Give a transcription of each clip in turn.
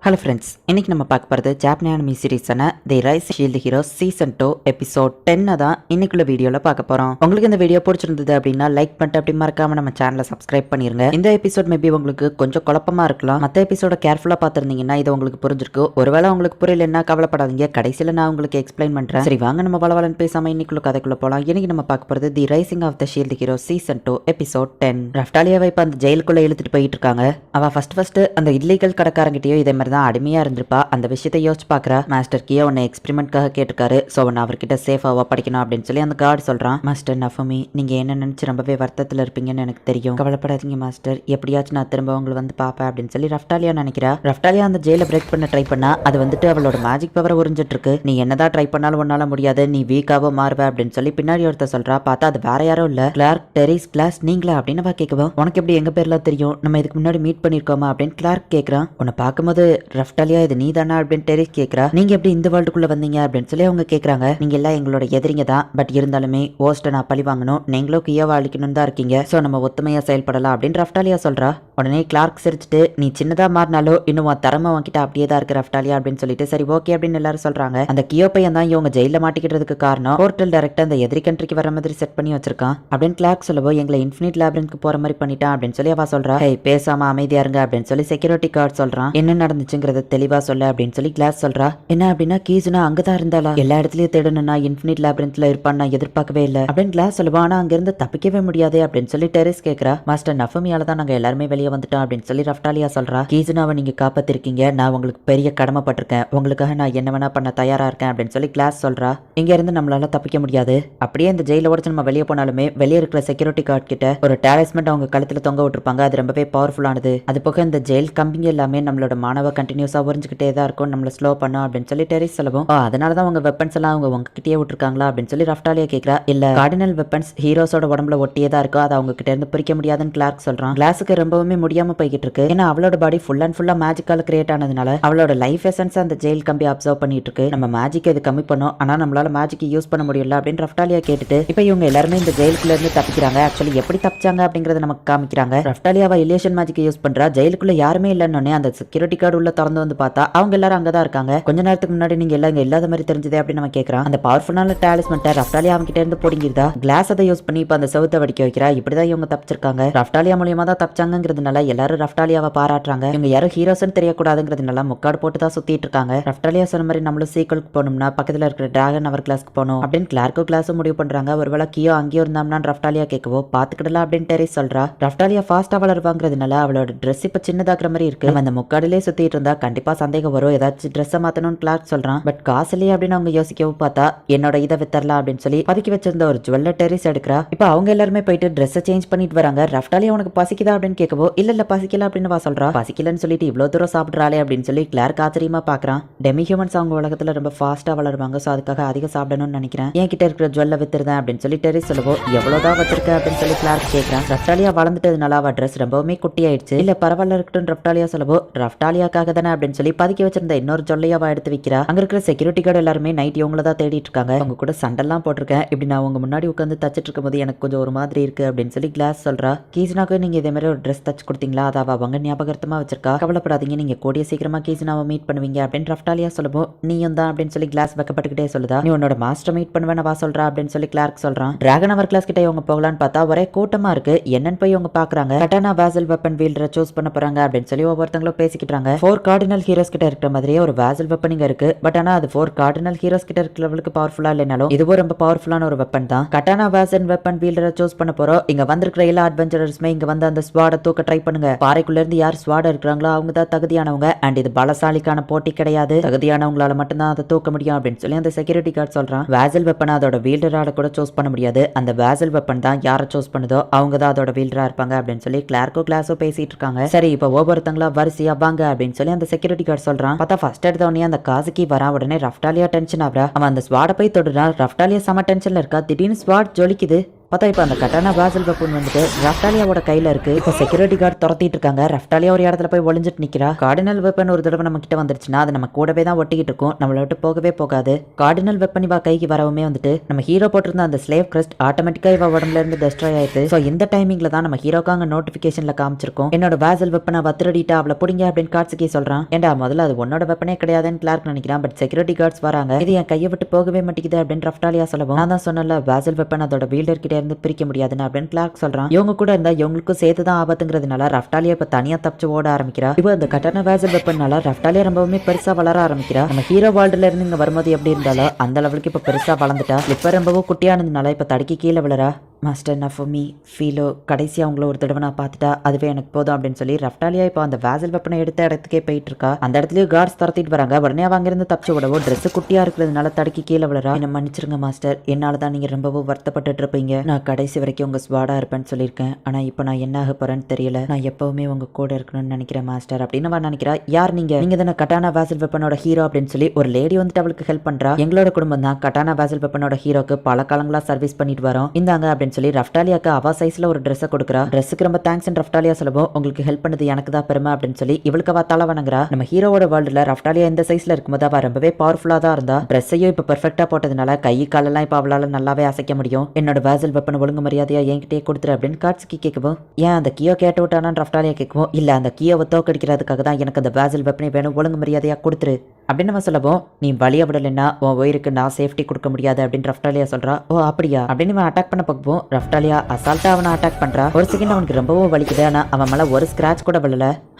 Hello friends, இன்னைக்கு நம்ம பார்க்க போகிறது ஜாப்பனீஸ் அனிமி சீரிஸான the rise shield heroes season 2 episode 10 தான் இன்னைக்குள்ள வீடியோவில் பார்க்க போகிறோம். உங்களுக்கு இந்த வீடியோ பிடிச்சிருந்தது அப்படின்னா லைக் பண்ணிட்டு அப்படி மறக்காம நம்ம சேனலை சப்ஸ்கிரைப் பண்ணிருங்க. இந்த எபிசோட் மேபி உங்களுக்கு கொஞ்சம் குழப்பமா இருக்கலாம். மற்ற எபிசோட கேர்ஃபுல்லாக பார்த்துருந்தீங்கன்னா இது உங்களுக்கு புரிஞ்சிருக்கு. ஒருவேளை உங்களுக்கு புரியலன்னா கவலைப்படாதீங்க, கடைசியில் நான் உங்களுக்கு எக்ஸ்பிளைன் பண்ணுறேன். சரி வாங்க நம்ம வளவலன்னு பேசாமல் இன்னைக்குள்ள கதைக்குள்ள போகலாம். இன்னைக்கு நம்ம பார்க்க போகிறது the rising of the shield heroes season 2 episode 10. ரஃப்டாலியாவை இப்போ அந்த ஜெயிலுக்குள்ளே இழுத்துட்டு போயிட்டு இருக்காங்க. அவள் ஃபர்ஸ்ட் அந்த இல்லீகல் கடைக்காரங்கிட்டயோ இதே மாதிரி தான் அடிமையா இருந்திருப்பா. அந்த விஷயத்தை யோசிச்சு பாக்குறா. மாஸ்டர் கியோ உன்னை எக்ஸ்பெரிமெண்ட்காக கேட்டிருக்காரு. சோ உன்னை அவர்கிட்ட சேஃபாவா படிக்கணும் அப்படின்னு சொல்லி அந்த கார்டு சொல்றான். மாஸ்டர் நஃபுமி, நீங்க என்ன நினைச்சு ரொம்பவே வருத்தத்துல இருப்பீங்கன்னு எனக்கு தெரியும். கவலைப்படாதீங்க மாஸ்டர், எப்படியாச்சும் நான் திரும்ப உங்களை வந்து பாப்பேன் அப்படின்னு சொல்லி ரஃப்டாலியா நினைக்கிறா. ரஃப்டாலியா அந்த ஜெயில பிரேக் பண்ண ட்ரை பண்ணா அது வந்துட்டு அவளோட மேஜிக் பவரை உறிஞ்சிட்டு இருக்கு. நீ என்னதான் ட்ரை பண்ணாலும் உன்னால முடியாது, நீ வீக்காவோ மாறுவ அப்படின்னு சொல்லி பின்னாடி ஒருத்தர் சொல்றா. பார்த்தா அது வேற யாரும் இல்ல, கிளார்க் டெரிஸ் கிளாஸ் நீங்களா அப்படின்னு கேட்கவும், உனக்கு எப்படி எங்க பேர்லாம் தெரியும், நம்ம இதுக்கு முன்னாடி மீட் பண்ணிருக்கோமா அப்படின்னு கிளார்க் கேட்கறான். உன்னை பார்க்கும்போது ரஃப்டாலியா இது நீ தானா அப்படின்னு டெரிஸ் கேட்கறா. நீங்க எப்படி இந்த வேர்ல்டுக்குள்ள வந்தீங்க அப்படின்னு சொல்லி அவங்க கேட்கறாங்க. நீங்க எல்லாம் எங்களோட எதிரிங்க தான், பட் இருந்தாலுமே ஓஸ்ட நான் பழி வாங்கணும், நீங்களும் கியோவா அழிக்கணும் தான் இருக்கீங்க. சோ நம்ம ஒத்துமையா செயல்படலாம் அப்படின்னு ரஃப்டாலியா சொல்றா. உடனே கிளார்க் சிரிச்சுட்டு, நீ சின்னதா மாறினாலும் இன்னும் திறமை வாங்கிட்ட அப்படியே தான் இருக்கு ரஃப்டாலியா அப்படின்னு சொல்லிட்டு சரி ஓகே அப்படின்னு எல்லாரும் சொல்றாங்க. அந்த கியோ பையன் தான் இவங்க ஜெயில மாட்டிக்கிறதுக்கு காரணம். போர்ட்டல் டைரக்டா அந்த எதிரி கண்ட்ரிக்கு வர மாதிரி செட் பண்ணி வச்சிருக்கான் அப்படின்னு கிளார்க் சொல்லவோ, எங்களை இன்ஃபினிட் லேபிரின்க்கு போற மாதிரி பண்ணிட்டான் அப்படின்னு சொல்லி அவ சொல்றா. ஹே பேசாம அமைதியா இருங்க அப்படின்னு சொல்லி செக்யூரிட்டி கார்டு சொல்றான். என்ன நடந்துச்சுங்கிறத தெளிவா சொல்ல அப்படின்னு சொல்லி கிளாஸ் சொல்றா. என்ன அப்படின்னா கீசுனா அங்கதான் இருந்தாளா, எல்லா இடத்துலயும் தேடணும்னா இன்ஃபினிட் லேபிரின்த்ல இருப்பான்னு நான் எதிர்பார்க்கவே இல்லை அப்படின்னு கிளாஸ் சொல்லுவா. ஆனா அங்க இருந்து தப்பிக்கவே முடியாது அப்படின்னு சொல்லி டெரிஸ் கேட்கறா. மாஸ்டர் நஃபுமியால தான் நாங்க எல்லாருமே வெளியே வந்துட்டோம் அப்படின்னு சொல்லி ரஃப்டாலியா சொல்றா. கீசுனாவை நீங்க காப்பாத்திருக்கீங்க, நான் உங்களுக்கு பெரிய கடமைப்பட்டிருக்கேன், உங்களுக்காக நான் என்ன வேணா பண்ண தயாரா இருக்கேன் அப்படின்னு சொல்லி கிளாஸ் சொல்றா. இங்க இருந்து நம்மளால தப்பிக்க முடியாது, அப்படியே இந்த ஜெயில உடச்சு நம்ம வெளியே போனாலுமே வெளியே இருக்கிற செக்யூரிட்டி கார்டு கிட்ட ஒரு டாலிஸ்மெண்ட் அவங்க கழுத்துல தொங்க விட்டுருப்பாங்க, அது ரொம்பவே பவர்ஃபுல்லானது. அது போக இந்த ஜெயில் கம்பிங்க எல்லாமே நம்மளோட மாணவ கண்டினியூஸா உறிஞ்சுக்கிட்டே தான் இருக்கும், நம்மள ஸ்லோ பண்ணும் அப்படின்னு சொல்லி டெரிஸ் சொல்லவும், அதனாலதான் உங்க வெப்பன்ஸ் எல்லாம் அவங்க உங்ககிட்டயே விட்டுருக்காங்களா அப்படின்னு சொல்லி ரஃப்டாலியா கேட்கறா. இல்ல, கார்டினல் வெப்பன்ஸ் ஹீரோஸோட உடம்புல ஒட்டியே தான் இருக்கும், அதை அவங்க கிட்ட இருந்து பிரிக்க முடியாதுன்னு கிளார்க் சொல்றான். கிளாஸுக்கு ரொம்பவுமே முடியாம போய்கிட்டு இருக்கு, ஏன்னா அவளோட பாடி ஃபுல் அண்ட் ஃபுல்லா மேஜிக்கால கிரியேட் ஆனதுனால அவளோட லைஃப் எசன்ஸ் அந்த ஜெயில் கம்பி அப்சர்வ் பண்ணிட்டு இருக்கு. நம்ம மேஜிக் இது கம்மி பண்ணும், ஆனா நம்மளால மேஜிக் யூஸ் பண்ண முடியல அப்படின்னு ரஃப்டாலியா கேட்டுட்டு இப்ப இவங்க எல்லாருமே இந்த ஜெயிலுக்குள்ள இருந்து தப்பிக்கிறாங்க. ஆக்சுவலி எப்படி தப்பிச்சாங்க அப்படிங்கறத நமக்கு காமிக்கிறாங்க. ரஃப்டாலியாவா இலியேஷன் மேஜிக் யூஸ் பண்றா. ஜெயிலுக்குள்ள யாருமே இல்லன்னு அந்த செக்யூரிட்டி கார்டு உள்ள திறந்து வந்து பார்த்தா அவங்க எல்லாரும் அங்கதான் இருக்காங்க. கொஞ்ச நேரத்துக்கு முன்னாடி நீங்க எல்லாம் இங்க இல்லாத மாதிரி தெரிஞ்சதே அப்படின்னு நம்ம கேட்கறான். அந்த பவர்ஃபுல்லான டாலிஸ்மென்ட்டை ரஃப்டாலியா அவங்க கிட்ட இருந்து போடிங்கிருதா. கிளாஸ் அதை யூஸ் பண்ணி இப்ப அந்த செவுத்தை வடிக்க வைக்கிறா. இப்படிதான் இவங்க தப்பிச்சிருக்காங்க. ரஃப்டாலியா மூலியமா தான் தப்பிச்சாங்கிறதுனால எல்லாரும் ரஃப்டாலியாவை பாராட்டுறாங்க. இவங்க யாரும் ஹீரோஸ்ன்னு தெரியக்கூடாதுங்கிறதுனால முக்காடு போட்டு தான் சுத்திட்டு இருக்காங்க. ரஃப்டாலியா சொன்ன மாதிரி நம்மளும் சீக்கிரக்கு போகணும்னா பக்கத்துல இருக்கிற டிராகன் அவர் கிளாஸ்க்கு போகணும் அப்படின்னு கிளார்க்கும் கிளாஸும் முடிவு பண்றாங்க. ஒருவேளை கியோ அங்கேயும் இருந்தாம்னா ரஃப்டாலியா கேட்கவோ பாத்துக்கிடலாம் அப்படின்னு டெரிஸ் சொல்றா. ரஃப்டாலியா ஃபாஸ்டா வளருவாங்கிறதுனால அவளோட ட்ரெஸ் இப்ப சின்னதாக்குற மாதிரி இருக்கு. அந்த முக்காடிலே சுத்திட்டு இருந்தா கண்டிப்பா சந்தேகம் வரும், ஏதாச்சும் ட்ரெஸ் மாத்தணும்னு கிளார்க் சொல்றான். பட் காசுலயே அப்படின்னு அவங்க யோசிக்கவும் பார்த்தா என்னோட இதை வித்தரலாம் அப்படின்னு சொல்லி பதுக்கி வச்சிருந்த ஒரு ஜுவல்லர் டெரிஸ் எடுக்கிறா. இப்ப அவங்க எல்லாருமே போயிட்டு ட்ரெஸ் சேஞ்ச் பண்ணிட்டு வராங்க. ரஃப்டாலியா உனக்கு பசிக்குதா அப்படின்னு கேட்கவோ, இல்ல பசிக்கல அப்படின்னு வா சொல்றா. பசிக்கலன்னு சொல்லிட்டு இவ்வளவு தூரம் சாப்பிடுறாளே அப்படின்னு சொல்லி கிளார்க் ஆச்சரியமா பாக்குறான். டெமி ஹியூமன்ஸ் அவங்க உலகத்துல ரொம்ப ஃபாஸ்டா வளருவாங்க, சோ அதுக்காக அதிகம் சாப்பிடணும்னு நினைக்கிறேன், என் கிட்ட இருக்கிற ஜுவல்ல வித்துருந்தேன் அப்படின்னு சொல்லி டெரிஸ் சொல்லவோ, எவ்வளவுதான் வச்சிருக்க அப்படின்னு சொல்லி கிளார்க் கேட்கறான். ரஃப்டாலியா வளர்ந்துட்டதுனால அவ ட்ரெஸ் ரொம்பவுமே குட்டி ஆயிடுச்சு. இல்ல பரவாயில்ல இருக்கட்டும் ரஃப்டாலியா சொல்லவோ, ரஃப்டாலியாக்காக தானே அப்படின்னு சொல்லி பதுக்கி வச்சிருந்த இன்னொரு ஜொல்லையாவா எடுத்து வைக்கிறா. அங்க இருக்கிற செக்யூரிட்டி கார்டு எல்லாருமே நைட் இவங்கள தான் தேடிட்டு இருக்காங்க. அவங்க கூட சண்டெல்லாம் போட்டிருக்கேன், இப்படி நான் உங்க முன்னாடி உட்காந்து தச்சிட்டு இருக்கும் போது எனக்கு கொஞ்சம் ஒரு மாதிரி இருக்கு அப்படின்னு சொல்லி கிளாஸ் சொல்றா. கீசனாக்கு நீங்க இதே மாதிரி ஒரு ட்ரெஸ் தச்சு கொடுத்தீங்களா, அதை அவங்க ஞாபகமா வச்சிருக்கா, கவலைப்படாதீங்க, நீங்க கூடிய சீக்கிரமா கீசனாவை மீட் பண்ணுவீங்க அப்படின்னு ரஃப்டாலியா சொல்லுவோம். நீயும் தான் அப்படின்னு சொல்லி கிளாஸ் வைக்கப்பட்டுக்கிட்டே சொல்லுதா. நீ உன்னோட மாஸ்டர் மீட் பண்ணுவேன் வா சொல்றா அப்படின்னு சொல்லி கிளார்க் சொல்றான். டிராகன் அவர் கிளாஸ் கிட்ட இவங்க போகலான்னு பார்த்தா ஒரே கூட்டமா இருக்கு. என்னன்னு போய் இவங்க பாக்குறாங்க. கட்டானா வேசல் வெப்பன் வீல்டரை சூஸ் பண்ண போறாங்க அப்படின்னு சொல்லி ஒவ்வொருத்தங்களும் பேசிக்கிட்டாங்க. 4 கார்டினல் ஹீரோஸ் கிட்ட இருக்கிற மாதிரியே ஒரு வேசல் வெப்பன் இங்க இருக்கு. பட் ஆனா அது 4 கார்டினல் ஹீரோஸ் கிட்ட இருக்கிற லெவலுக்கு பவர்ஃபுல்லா இல்லைனாலும் இதுவும் ரொம்ப பவர்ஃபுல்லான ஒரு வெப்பன் தான். கட்டானா வேசல் வெப்பன் வீல்டரை சூஸ் பண்ண போறோம். இங்க வந்திருக்கிற எல்லா அட்வென்ச்சரர்ஸுமே இங்க வந்து அந்த ஸ்வாட தூக்க ட்ரை பண்ணுங்க. பாறைக்குள்ள இருந்து யார் ஸ்வாட இருக்கிறாங்களோ அவங்க தான் தகுதியானவங்க. அண்ட் இது பலசாலிக்கான போட்டி கிடையாது, தகுதியானவங்களால மட்டும்தான் அதை தூக்க முடியும் அப்படின்னு சொல்லி அந்த செக்யூரிட்டி கார்டு சொல்றான். வேசல் வெப்பன் அதோட வீல்டரால கூட சூஸ் பண்ண முடியாது, அந்த வேசல் வெப்பன் தான் யாரை சூஸ் பண்ணுதோ அவங்க தான் அதோட வீல்டரா இருப்பாங்க அப்படின்னு சொல்லி கிளார்க்கோ கிளாஸோ பேசிட்டு இருக்காங்க. சரி இப்ப ஒவ்வொருத்தங்களா வரிசையா வாங்க அப்படின்னு சொல்லி அந்த செக்யூரிட்டி கார்டு சொல்றான். பார்த்தா ஃபர்ஸ்ட் எடுத்த உடனே அந்த காசுக்கு வரா. உடனே ரஃப்டாலியா டென்ஷன் ஆகுறா. அவன் அந்த ஸ்வாட போய் தொடுறான். ரஃப்டாலியா செம டென்ஷன்ல இருக்கா. திடீர்னு ஸ்வாட் ஜொலிக்குது. பார்த்தா இப்போ அந்த கட்டான வாசல் வெப்பன் வந்துட்டு ரஃப்டாலியாவோட கையில இருக்கு. இப்போ செக்யூரிட்டி கார்டு துரத்திட்டு இருக்காங்க. ரஃப்டாலியா ஒரு இடத்துல போய் ஒளிஞ்சிட்டு நிக்கிறா. கார்டினல் வெப்பன் ஒரு தடவை நம்ம கிட்ட வந்துருச்சுன்னா அது நம்ம கூடவே தான் ஒட்டிக்கிட்டு இருக்கும், நம்மள விட்டு போகவே போகாது. கார்டினல் வெப்பன் இவ கைக்கு வரவுமே வந்துட்டு நம்ம ஹீரோ போட்டிருந்த அந்த ஸ்லேவ் கிரஸ்ட் ஆட்டோமேட்டிக்கா இவ உடம்புல இருந்து டெஸ்ட்ராய் ஆயிடுது. ஸோ இந்த டைமிங்ல தான் நம்ம ஹீரோக்காங்க நோட்டிபிகேஷன்ல காமிச்சிருக்கோம், என்னோட வாசல் வெப்பனை வத்திரடிட்டா அவளை பிடிங்க அப்படின்னு காட்சிக்கு சொல்றான். ஏண்டா முதல்ல அது உன்னோட வெப்பனே கிடையாதுன்னு கிளார்க் நினைக்கிறான். பட் செக்யூரிட்டி கார்ட்ஸ் வராங்க, இது என் கையை விட்டு போகவே மாட்டேங்குது அப்படின்னு ரஃப்டாலியா சொல்லவும், நான் தான் சொன்னல வாசல் வெப்பன் அதோட வீல்டர் கிட்ட இருந்து பிரிக்க முடியாதுன்னு அப்படின்னு கிளார்க் சொல்றான். இவங்க கூட இருந்தா இவங்களுக்கும் சேர்த்து தான் ஆபத்துங்கிறதுனால ரஃப்டாலியா இப்ப தனியா தப்பிச்சு ஓட ஆரம்பிக்கிறா. இப்போ அந்த கட்டான வாசல் வெப்பனால ரஃப்டாலியா ரொம்பவுமே பெருசா வளர ஆரம்பிக்கிறா. நம்ம ஹீரோ வேர்ல்டுல இருந்து இங்க வரும்போது எப்படி இருந்தாலும் அந்த லெவலுக்கு இப்ப பெருசா வளர்ந்துட்டா. இப்ப ரொம்பவும் குட்டியானதுனால இப்ப தடுக்கி கீழே விழறா. மாஸ்டர் நஃபுமி ஃபீலோ கடைசி அவங்கள ஒரு தடவை நான் பார்த்துட்டா அதுவே எனக்கு போதும் அப்படின்னு சொல்லி ரஃப்டாலியா இப்போ அந்த வாசல் வெப்பனை எடுத்த இடத்துக்கே போயிட்டு இருக்கா. அந்த இடத்துலயே கார்ட்ஸ் துரத்திட்டு வராங்க. உடனே அவங்க இருந்து தப்பிச்சு விடவோ ட்ரெஸ் குட்டியா இருக்கிறதுனால தடுக்கி கீழே விழறா. என்ன மன்னிச்சிருங்க மாஸ்டர், என்னால தான் நீங்க ரொம்பவும் வருத்தப்பட்டு இருப்பீங்க. நான் கடைசி வரைக்கும் உங்க ஸ்வாடா இருப்பேன்னு சொல்லியிருக்கேன். ஆனா இப்போ நான் என்ன ஆக போறேன்னு தெரியல. நான் எப்பவுமே உங்க கூட இருக்கணும்னு நினைக்கிறேன் மாஸ்டர் அப்படின்னு அவன் நினைக்கிறா. யார் நீங்க தானே கட்டானா வாசல் வெப்பனோட ஹீரோ அப்படின்னு சொல்லி ஒரு லேடி வந்துட்டு அவளுக்கு ஹெல்ப் பண்றா. எங்களோட குடும்பம் தான் கட்டானா வாசல் வெப்பனோட ஹீரோக்கு பல காலங்களா சர்வீஸ் பண்ணிட்டு வரோம், இந்தாங்க அப்படின்னு சொல்லி ரஃப்டாலியாக்கு அவ சைஸ்ல ஒரு ட்ரெஸ் கொடுக்குறா. ட்ரெஸ்ஸுக்கு ரொம்ப தேங்க்ஸ் ரஃப்டாலியா சொல்லவும், உங்களுக்கு ஹெல்ப் பண்ணது எனக்கு தான் பெருமை அப்படின்னு சொல்லி இவளுக்கு அவ தலை வணங்குறா. நம்ம ஹீரோவோட வேர்ல்டுல ரஃப்டாலியா இந்த சைஸ்ல இருக்கும்போது அவ ரொம்பவே பவர்ஃபுல்லா தான் இருந்தா. ட்ரெஸ்ஸையும் இப்ப பெர்ஃபெக்ட்டா போட்டதுனால கை காலெல்லாம் இப்ப அவளால நல்லாவே அசைக்க முடியும். என்னோட வாசல் வெப்பன் ஒழுங்கு மரியாதையா என்கிட்டயே கொடுத்துரு அப்படின்னு காட்சிக்கு கேட்கவும், ஏன் அந்த கீயோ கேட்டு விட்டானான்னு ரஃப்டாலியா கேட்கவும், இல்ல அந்த கீயோவை தோக்கடிக்கிறதுக்காக தான் எனக்கு அந்த வாசல் வெப்பனை வேணும், ஒழுங்கு மரியாதையா கொடுத்துரு அப்படின்னு நம்ம சொல்லவும், நீ வழிய விடலைன்னா உன் உயிருக்கு நான் சேஃப்டி கொடுக்க முடியாது அப்படின்னு ரஃப்டாலியா சொல்றா. ஓ அப்படியா அப்படின்னு அவன் அட்டாக் பண்ண போகவும் ரஃப்டாலியா அசால்ட்டா அவனை அட்டாக் பண்றா. ஒரு செகண்ட் அவனுக்கு ரொம்பவும் வலிக்குது, ஆனா அவன் மேல ஒரு ஸ்கிராச் கூட விழல.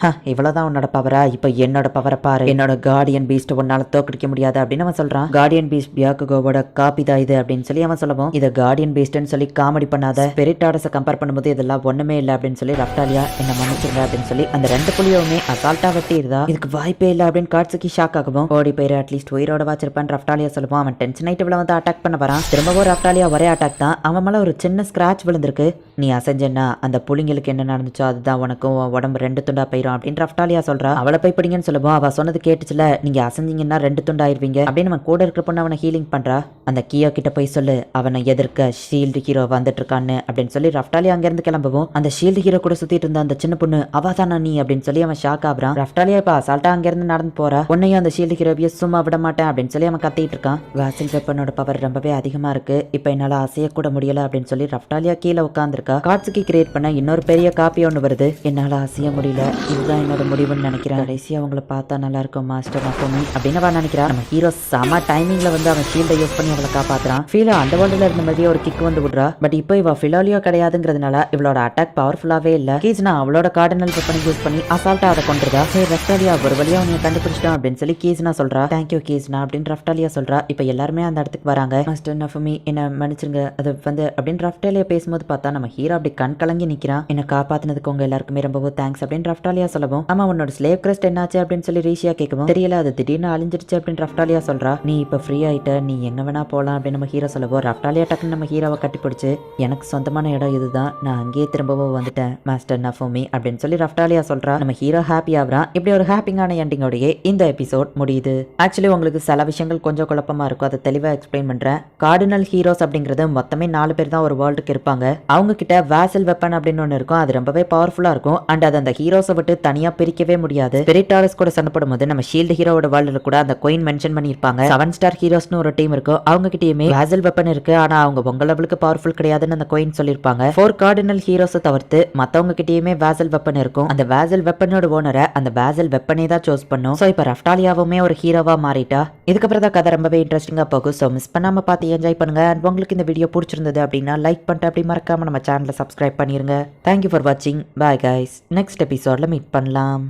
இவ்வளவுதான் உன்னோட பவரா, இப்ப என்னோட பவரை பாரு, என்னோட கார்டியன் பீஸ்ட் உன்னால தோக்கடிக்க முடியாது அப்படின்னு அவன் சொல்றான். கார்டியன் பீஸ்ட் பியாக்குகோவோட காப்பி தான் இது அப்படின்னு சொல்லி அவன் சொல்லவும், இதை கார்டியன் பீஸ்ட்னு சொல்லி காமெடி பண்ணாத, ஸ்பிரிட் ஆர்டர்ஸை கம்பேர் பண்ணும்போது இதெல்லாம் ஒண்ணுமே இல்லை அப்படின்னு சொல்லி ரஃப்டாலியா என்ன மன்னிச்சிருங்க அப்படின்னு சொல்லி அந்த ரெண்டு புள்ளியுமே அசால்ட்டா வெட்டிடுதா. இதுக்கு வாய்ப்பே இல்லை அப்படின்னு காட்சிக்கு ஷாக் ஆகும். ஓடி போயிரு, அட்லீஸ்ட் உயிரோட வச்சிருப்பான் ரஃப்டாலியா சொல்லுவான். அவன் டென்ஷன் ஆயிட்டு இவ்வளவு வந்து அட்டாக் பண்ண வரான். திரும்பவும் ரஃப்டாலியா ஒரே அட்டாக் தான். அவன் மேல ஒரு சின்ன ஸ்கிராச் விழுந்திருக்கு. நீ அசைஞ்சன்னா அந்த புலிங்களுக்கு என்ன நடந்துச்சோ அதுதான் உனக்கும் உடம்பு ரெண்டு துண்டா போயிரும் அப்படின்னு ரஃப்டாலியா சொல்றா. அவளை போய் பிடிங்கன்னு சொல்லுவோம். அவ சொன்னது கேட்டுச்சுல, நீங்க அசைஞ்சிங்கன்னா ரெண்டு துண்டாயிருவீங்க அப்படின்னு அவன் கூட இருக்கிற பொண்ணு அவனை ஹீலிங் பண்றா. அந்த கியோ கிட்ட போய் சொல்லு அவனை எதிர்க்க ஷீல்டு ஹீரோ வந்துட்டு இருக்கான்னு அப்படின்னு சொல்லி ரஃப்டாலியா அங்க இருந்து கிளம்பவும், அந்த ஷீல்டு ஹீரோ கூட சுத்திட்டு இருந்த அந்த சின்ன பொண்ணு அவதானா நீ அப்படின்னு சொல்லி அவன் ஷாக் ஆகுறான். ரஃப்டாலியா இப்ப அசால்ட்டா அங்க இருந்து நடந்து போறா. உன்னையும் அந்த ஷீல்டு ஹீரோவிய சும்மா விட மாட்டேன் அப்படின்னு சொல்லி அவன் கத்திட்டு இருக்கான். வாசல் வெப்பனோட பவர் ரொம்பவே அதிகமா இருக்கு, இப்ப என்னால அசைய கூட முடியல அப்படின்னு சொல்லி ரஃப்டாலியா கீழே உட்காந்துருக்கா. காட்சுக்கு கிரியேட் பண்ண இன்னொரு பெரிய காப்பி ஒன்று வருது. என்னால அசைய முடியல, இதுதான் என்னோட முடிவுன்னு நினைக்கிறேன். கடைசியா அவங்கள பார்த்தா நல்லா இருக்கும் மாஸ்டர் நஃபுமி அப்படின்னு அவன் நினைக்கிறான். நம்ம ஹீரோ செம டைமிங்ல வந்து அவன் ஷீல்டை யூஸ் பண்ணி அவளை காப்பாத்துறான். ஃபீலோ அந்த வேர்ல்டுல இருந்த மாதிரியே ஒரு கிக் வந்து விடுறா. பட் இப்போ இவ ஃபிலோலியோ கிடையாதுங்கிறதுனால இவளோட அட்டாக் பவர்ஃபுல்லாவே இல்ல. கீஸ்னா அவளோட கார்டினல் வெப்பனை யூஸ் பண்ணி அசால்ட்டா அதை கொண்டுறதா. சரி ரஃப்டாலியா ஒரு வழியா உன்னை கண்டுபிடிச்சிட்டான் அப்படின்னு சொல்லி கீஸ்னா சொல்றா. தேங்க்யூ கீஸ்னா அப்படின்னு ரஃப்டாலியா சொல்றா. இப்ப எல்லாருமே அந்த இடத்துக்கு வராங்க. மாஸ்டர் நஃபுமி என்ன மன்னிச்சிருங்க, அது வந்து அப்படின்னு ரஃப்டாலியா பேசும்போது பார்த்தா நம்ம ஹீரோ அப்படி கண் கலங்கி நிக்கிறான். என்ன காப்பாத்தினதுக்கு உங்க எல்லாருக்குமே ரொம்பவும் தேங்க்ஸ் அப்படின்னு ரஃப்டாலியா சொல்லவும், ஆமா உன்னோட ஸ்லேவ் கிரஸ்ட் என்னாச்சு அப்படின்னு சொல்லி ரீஷியா கேட்கவும், தெரியல அது திடீர்னு அழிஞ்சிருச்சு அப்படின்னு ரஃப்டாலியா சொல்றா. நீ இப்ப ஃப்ரீ ஆயிட்ட, நீ எங்க வேணா போலாம் அப்படின்னு நம்ம ஹீரோ சொல்லவும், ரஃப்டாலியா டக்குன்னு நம்ம ஹீரோவை கட்டி பிடிச்சு, எனக்கு சொந்தமான இடம் இதுதான், நான் அங்கேயே திரும்பவும் வந்துட்டேன் மாஸ்டர் நஃபுமி அப்படின்னு சொல்லி ரஃப்டாலியா சொல்றா. நம்ம ஹீரோ ஹாப்பி ஆகுறான். இப்படி ஒரு ஹாப்பிங்கான எண்டிங்கோடயே இந்த எபிசோட் முடியுது. ஆக்சுவலி உங்களுக்கு சில விஷயங்கள் கொஞ்சம் குழப்பமா இருக்கும், அதை தெளிவா எக்ஸ்பிளைன் பண்றேன். கார்டினல் ஹீரோஸ் அப்படிங்கிறது மொத்தமே 4 பேர் தான் ஒரு வேர்ல்டுக்கு இருப்பாங்க. அவங்க கிட்ட வாசல் வெப்பன் அப்படின்னு ஒன்று இருக்கும், அது ரொம்பவே பவர்ஃபுல்லா இருக்கும். அண்ட் அது அந்த ஹீரோஸை விட்டு தனியா பிரிக்கவே முடியாது. ஸ்பிரிட் ஆர்டர்ஸ் கூட சண்டை போடும்போது நம்ம ஷீல்டு ஹீரோவோட வேர்ல்டுல கூட அந்த கோயின் மென்ஷன் பண்ணிருப்பாங்க. 7 ஸ்டார் ஹீரோஸ்னு ஒரு டீம் இருக்கும், அவங்க கிட்டயுமே வாசல் வெப்பன் இருக்கு, ஆனா அவங்க உங்க லெவலுக்கு பவர்ஃபுல் கிடையாதுன்னு அந்த கோயின் சொல்லிருப்பாங்க. 4 கார்டினல் ஹீரோஸை தவிர்த்து மத்தவங்க கிட்டயுமே வாசல் வெப்பன் இருக்கும். அந்த வாசல் வெப்பனோட ஓனரை அந்த வாசல் வெப்பனே தான் சூஸ் பண்ணும். சோ இப்ப ரஃப்டாலியாவுமே ஒரு ஹீரோவா மாறிட்டா. இதுக்கப்புறம் தான் கதை ரொம்பவே இன்ட்ரெஸ்டிங்கா போகும். சோ மிஸ் பண்ணாம பார்த்து என்ஜாய் பண்ணுங்க. அண்ட் உங்களுக்கு இந்த வீடியோ பிடிச்சிருந்தது அப்படின்னா லைக் பண்ணிட்டு அப்படி மறக்காம நம்ம சேனலை சப்ஸ்கிரைப் பண்ணிருங்க. தேங்க்யூ ஃபார் வாட்சிங். Bye guys. நெக்ஸ்ட் எபிசோட்ல மீட் பண்ணலாம்.